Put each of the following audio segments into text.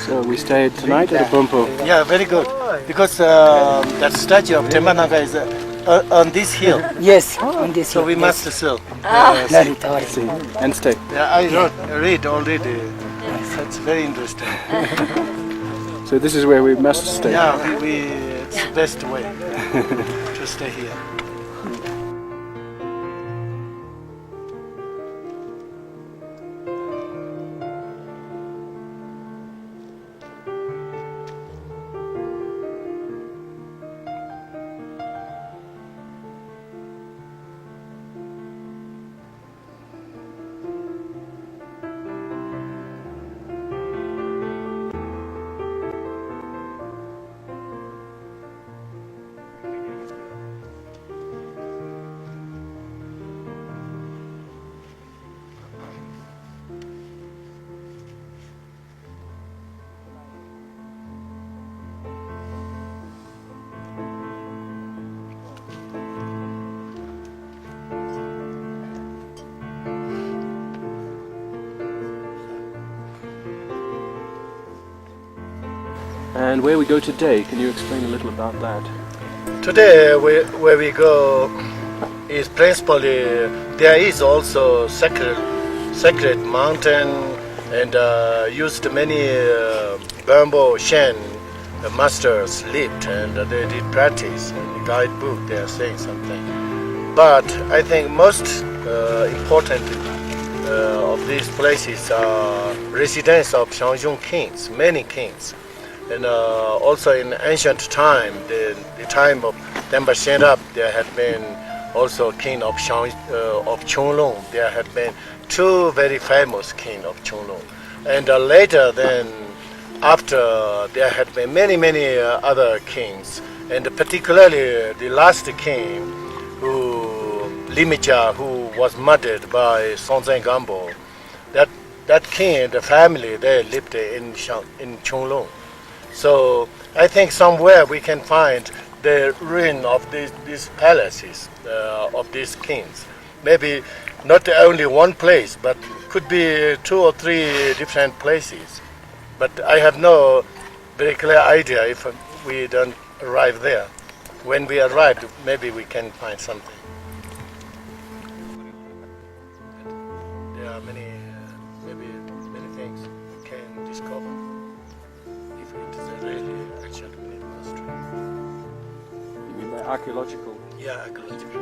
So we stayed tonight at a Bumpo. Yeah, very good. Because that statue of Temanaga is on this hill. Yes, on this So hill. we must still See, and stay. Yeah, I read already. It's very interesting. So this is where we must stay. Yeah, it's the best way to stay here. And where we go today, can you explain a little about that? Today, where we go is principally, there is also sacred mountain and used many bamboo Shen masters lived and they did practice. In the guidebook they are saying something. But I think most important of these places are residence of Zhang kings, many kings. And also in ancient time, the time of Tenpa Shenrab, there had been also king of Chonglong. There had been two very famous king of Chonglong. And later then, after there had been many other kings, and particularly the last king, Limija, who was murdered by Songzhen Gambo, that king, the family, they lived in Chonglong. So I think somewhere we can find the ruin of these palaces of these kings. Maybe not only one place, but could be 2 or 3 different places. But I have no very clear idea if we don't arrive there. When we arrive, maybe we can find something. There are many things we can discover. Archeological. Yeah, archeological.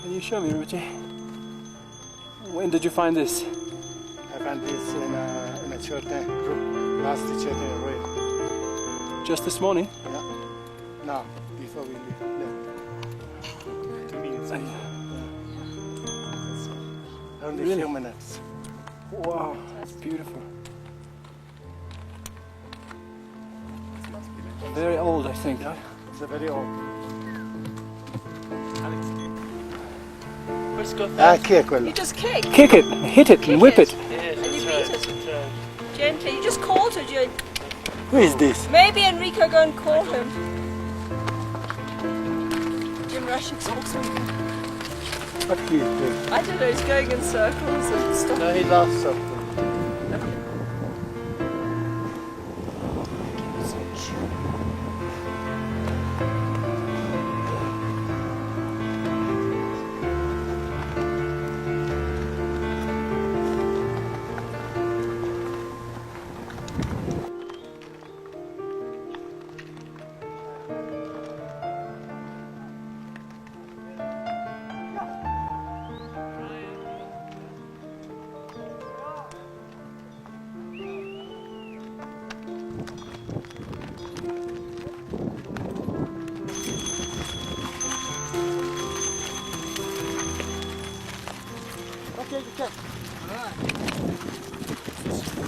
Can you show me, Richie? When did you find this? I found this in a church group, last church raid. Just this morning? Yeah. No, before we left. 2 minutes. Only a few minutes. Wow, that's beautiful. Very old, I think. Yeah, it's a very old. You just kick. Kick it, hit it, and whip it. And you beat it. Gently. You just call to Jane. Who is this? Maybe Enrico go and call him. Jim Rushing talks with him. What he is doing? I don't know, he's going in circles and stuff. No, he lost something.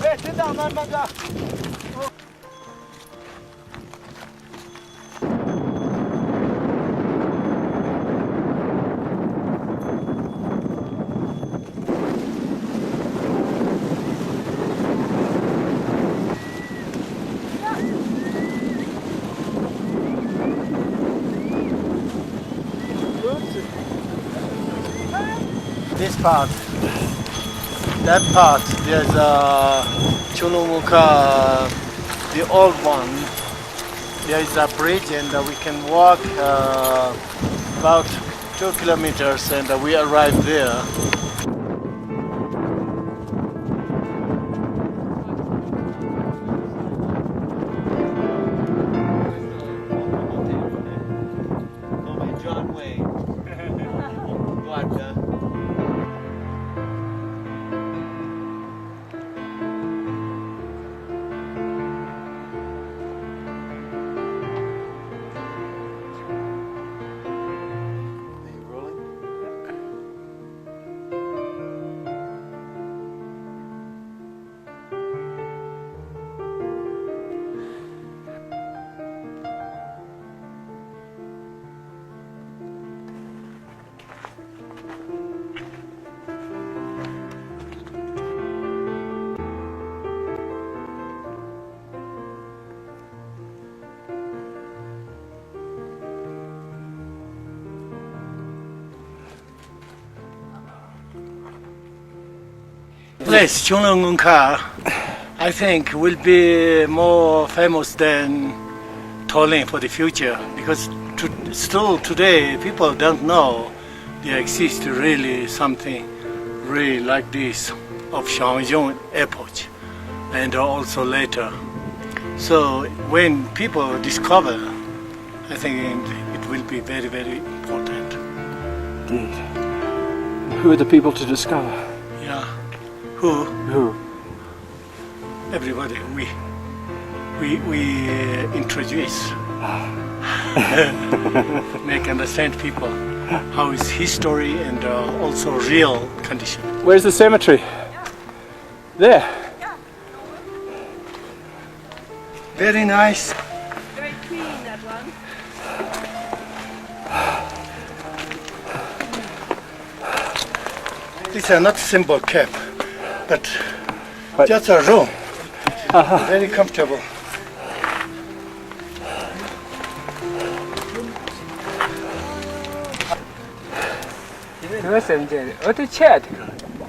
哎，真的慢慢的。This part, that part, there's Numukar, the old one. There is a bridge and we can walk about 2 kilometers and we arrive there. Place Numukar, I think, will be more famous than Tolling for the future because still today people don't know there exists really something really like this of Zhang epoch and also later. So when people discover, I think it will be very, very important. Indeed. Who are the people to discover? Yeah. Who? Who? Everybody. We introduce, make understand people how is history and also real condition. Where's the cemetery? There. Very nice. Very clean, that one. These are not simple cap, but What? just a room. Very comfortable.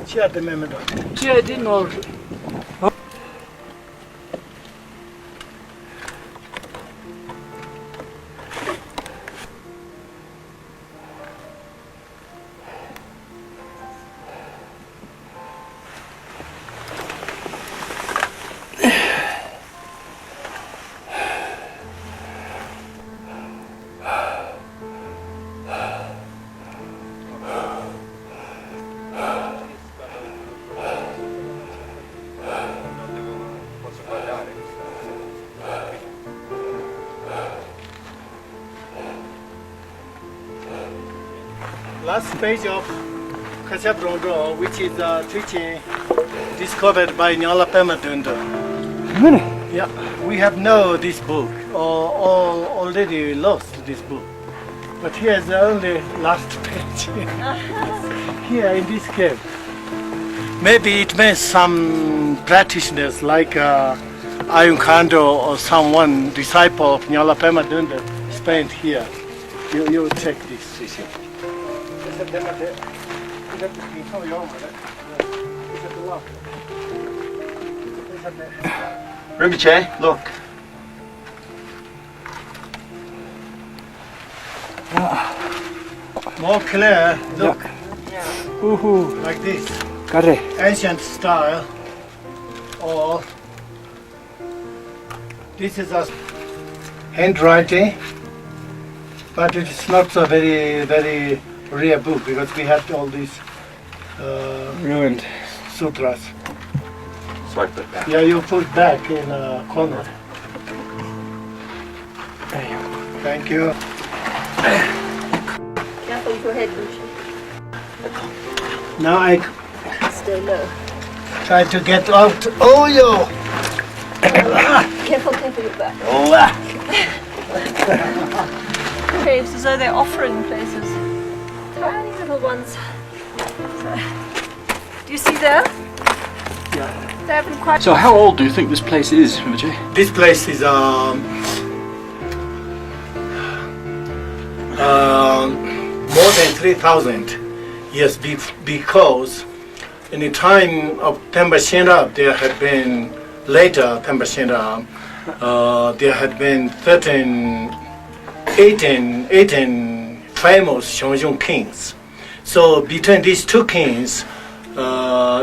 Chia de memento. Chia di Nord. Last page of Kachaprongo, which is teaching discovered by Nyala Pema Dunda. Really? Yeah, we have know this book, or already lost this book. But here's the only last page. Here in this cave. Maybe it means some practitioners like Ayun Kando or someone, disciple of Nyala Pema Dunda, spent here. You check this. Rinpoche, look. More clear, look, Woohoo. like this. Got it. Ancient style, or this is a handwriting, but it is not so very, very rare book because we had all these Ruined. sutras. So I put back. Yeah, you put back in a corner. There you go. Thank you. Careful with your head, Lucy. Now I don't know. Try to get out. Oh, yo! Careful, careful with that. Oh, Caves as though they're offering places. Tiny little ones. So, do you see there? Yeah. They haven't quite. So how old do you think this place is, Rinpoche? this place is more than 3,000 years because in the time of Temba Shenra, there had been later Temba Shenra, there had been 18 famous Xiongzhong kings. So between these two kings,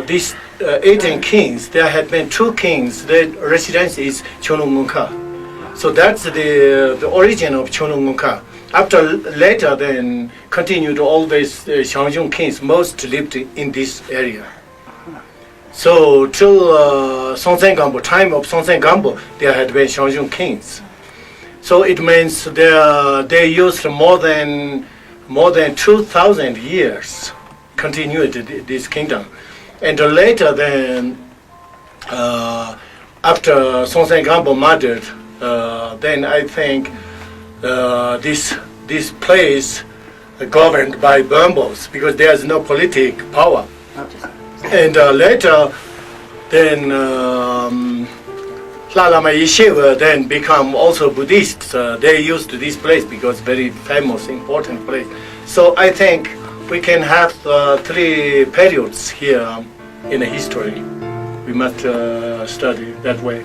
these 18 kings, there had been two kings. Their residence is Numukar. So that's the origin of Numukar. After later, then continued always Xiongzhong kings. Most lived in this area. So till Songtsen Gampo, time of Songtsen Gampo, there had been Xiongzhong kings. So it means they used more than 2,000 years continued this kingdom. And later then, after Songtsen Gampo murdered, then I think this place governed by Burmos because there is no political power. And later, then Lalama Yeshiva then become also Buddhists. They used this place because very famous, important place. So I think we can have 3 periods here in the history. We must study that way.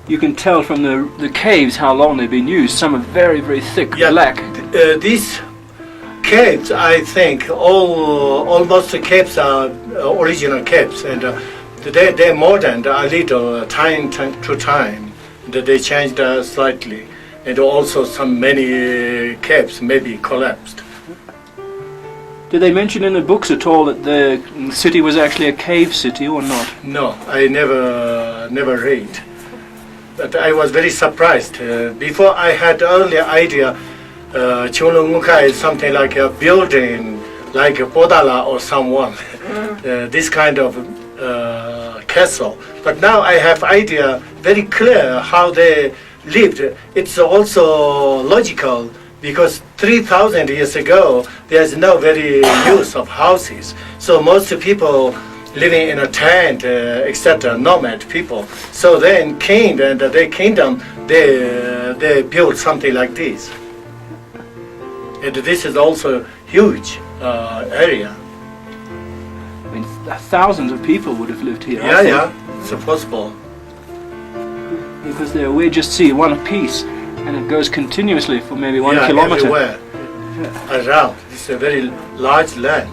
You can tell from the caves how long they've been used. Some are very, very thick, black. These caves, I think, almost the caves are original caves, and they're modern, a little time to time. They changed slightly, and also many caves maybe collapsed. Did they mention in the books at all that the city was actually a cave city or not? No, I never read. But I was very surprised. Before I had early idea, Numukar is something like a building, like a Podala or someone, this kind of castle. But now I have idea very clear how they lived. It's also logical because 3,000 years ago, there's no very use of houses. So most people living in a tent, etc., nomad people. So then king and their kingdom, they built something like this. And this is also huge area. I mean, thousands of people would have lived here. Yeah, it's possible. Because we just see one piece, and it goes continuously for maybe 1 kilometer. Everywhere around. It's a very large land.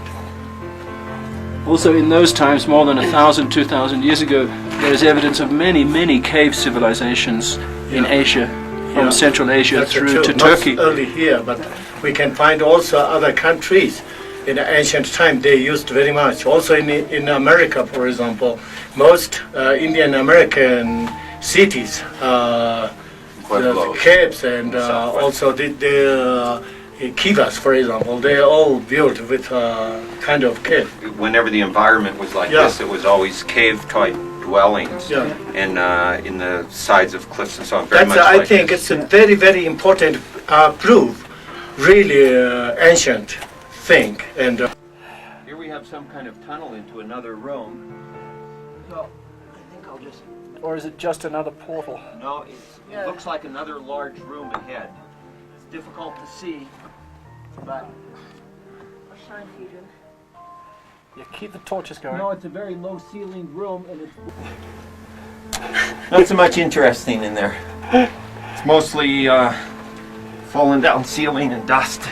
Also, in those times, more than 1,000, 2,000 years ago, there is evidence of many, many cave civilizations in Asia, from Central Asia through to Turkey. Not only here, but we can find also other countries. In the ancient time, they used very much. Also in America, for example, most Indian American cities, caves and also the kivas, for example, they all built with kind of cave. Whenever the environment was like this, it was always cave-type dwellings and in the sides of cliffs and so on. Very much I like think this. it's a very, very important proof, really ancient thing. And here we have some kind of tunnel into another room. So I think I'll just... Or is it just another portal? No, it looks like another large room ahead. It's difficult to see, but... I'll shine for you, Jim. Yeah, keep the torches going. No, it's a very low-ceilinged room, and it's not so much interesting in there. It's mostly falling down ceiling and dust.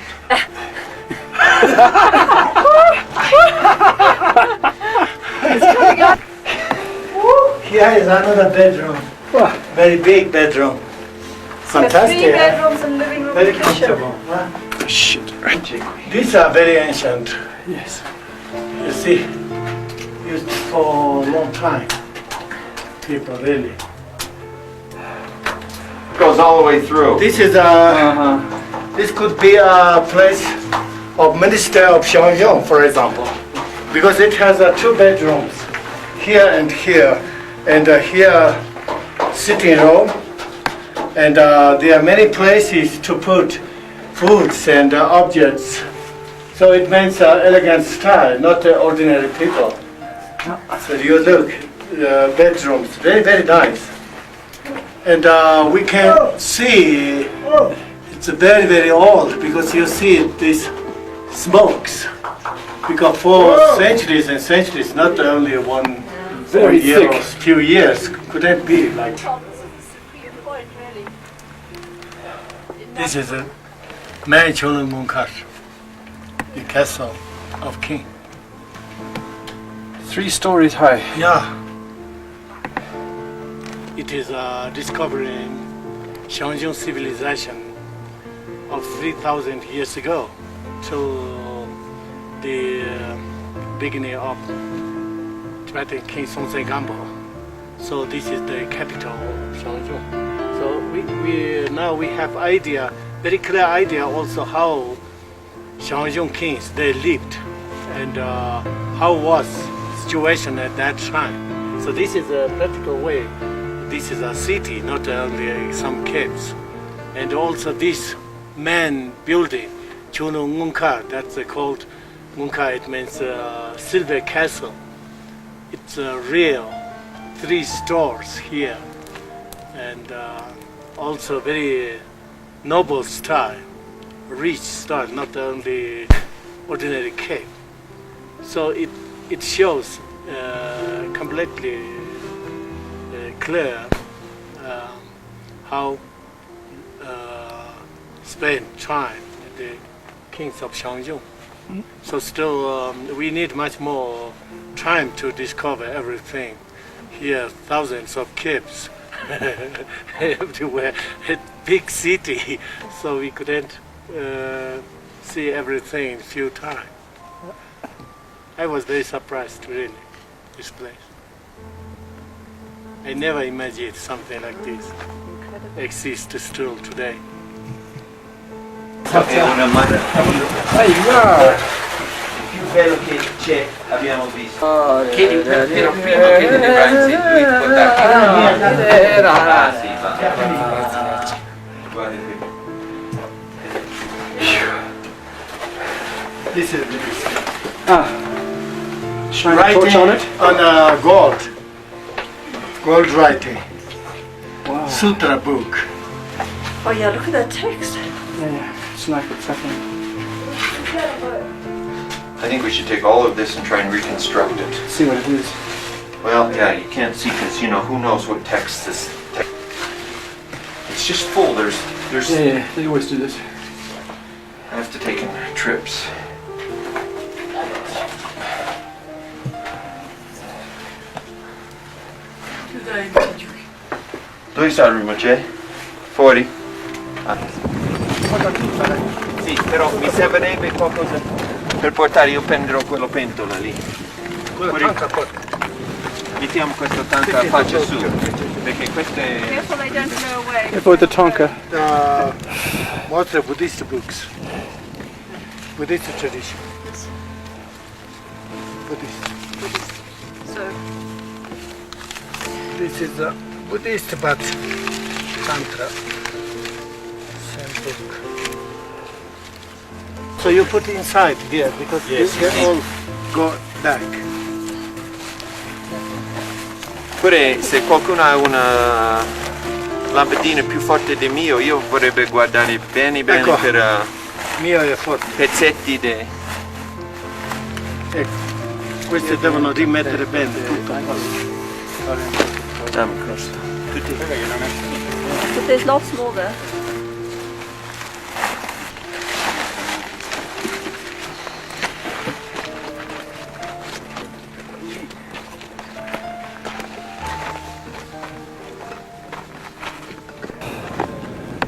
here is another bedroom, very big bedroom. Fantastic. 3 bedrooms and living room Very and kitchen. comfortable. Huh? Shit. These are very ancient. Yes. You see, used for a long time. People really. Goes all the way through. This is this could be a place of minister of Xiongzhong, for example. because it has 2 bedrooms, here, and here sitting room, and there are many places to put foods and objects. So it means elegant style, not ordinary people. So you look, bedrooms, very, very nice. And we can see it's very, very old, because you see these smokes. Because for centuries and centuries, not only one Very year or thick. few years, couldn't be like. This is a Numukar, the castle of king. 3 stories high. Yeah. It is discovering Zhang civilization of 3,000 years ago to the beginning of Tibetan King Songtse Gampo. So this is the capital of Zhang. So we now we have idea, very clear idea also how Zhang kings they lived and how was situation at that time. So this is a practical way. This is a city, not only some caves. And also this main building, Numukar, that's called Numukar, it means silver castle. It's a real 3 stores here, and also very noble style, rich style, not only ordinary cave. So it shows completely clear how Spain tried the kings of Zhang. So still we need much more time to discover everything. Here thousands of caves everywhere, a big city, so we couldn't see everything in few times. I was very surprised really, this place. I never imagined something like this exists still today. È una più bello che abbiamo visto. Chiedi per primo chiedi di Franzi, lui può darti. Sì, guarda qui. This is Shine a torch on it. On gold writing, Wow. sutra book. Oh yeah, look at that text. Yeah, it's like it's happening. I think we should take all of this and try and reconstruct it. See what it is. Well, yeah, you can't see because, who knows what text this text. It's just full. There's. Yeah, they always do this. I have to take in trips. Dove sta il rimace? Fuori? Sì, però mi servirebbe qualcosa per portare, io prenderò quello pentola lì. Mettiamo questo tanca a faccia su, perché queste... Careful they don't blow away. Careful with the tonka. What's the Buddhist books? Buddhist tradition. Buddhist. So, This is a Buddhist but Tantra. Same book. So you put inside here because they all go back. Pure se qualcuno ha una lampadina più forte del mio, io vorrebbe guardare bene Ecco. per Mio è forte. pezzetti di... Ecco. Queste devono rimettere bene tutto. but there's lots more there.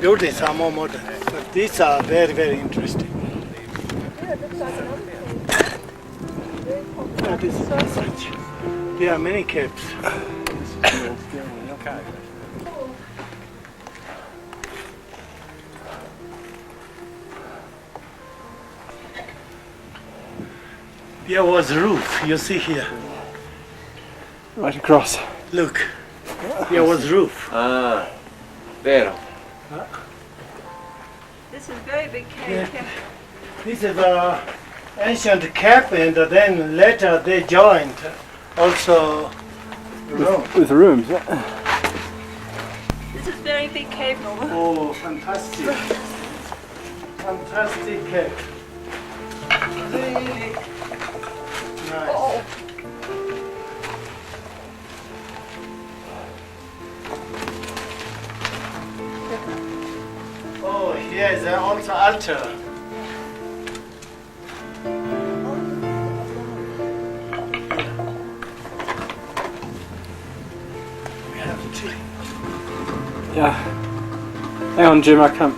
Buildings are more modern, but these are very, very interesting. Yeah, it looks like another one. That is such. There are many caves. Here was roof, you see here. Right across. Look, here was roof. Ah, vero. This is a very big cave here. This is a ancient cap, and then later they joined also room. With rooms, yeah. This is a very big cave, Norbu. Oh, fantastic. Fantastic cave. Really nice. Oh, Oh, here is also altar. We have tea. Yeah. Hang on, Jim, I can't.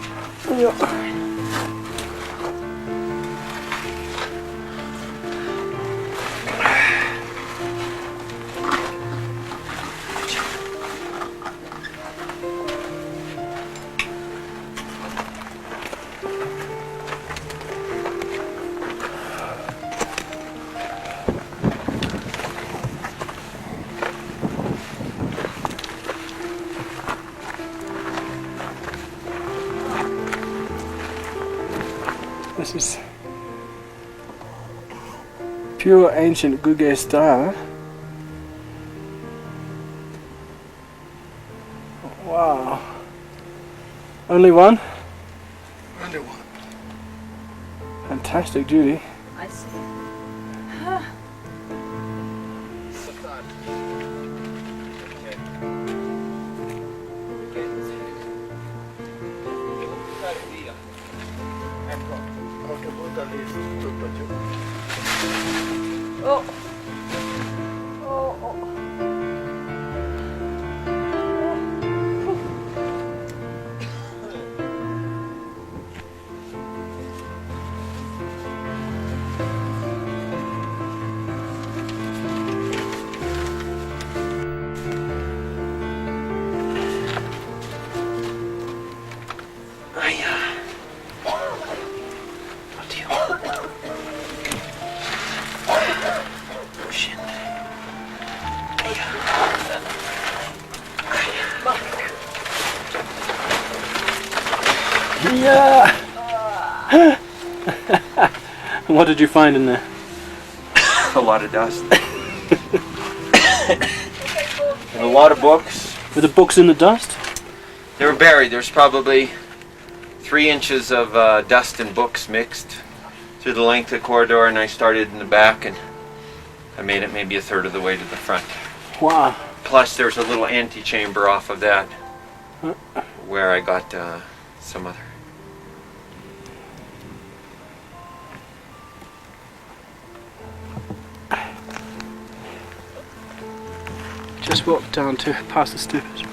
This is pure ancient Guge style. Wow. Only one? Only one. Fantastic, Judy. I see. Oh. Oh, oh. Yeah! What did you find in there? A lot of dust. And a lot of books. Were the books in the dust? They were buried. There's probably 3 inches of dust and books mixed through the length of the corridor, and I started in the back and I made it maybe a third of the way to the front. Wow. Plus there's a little antechamber off of that where I got some other. Just walked down to past the stupas.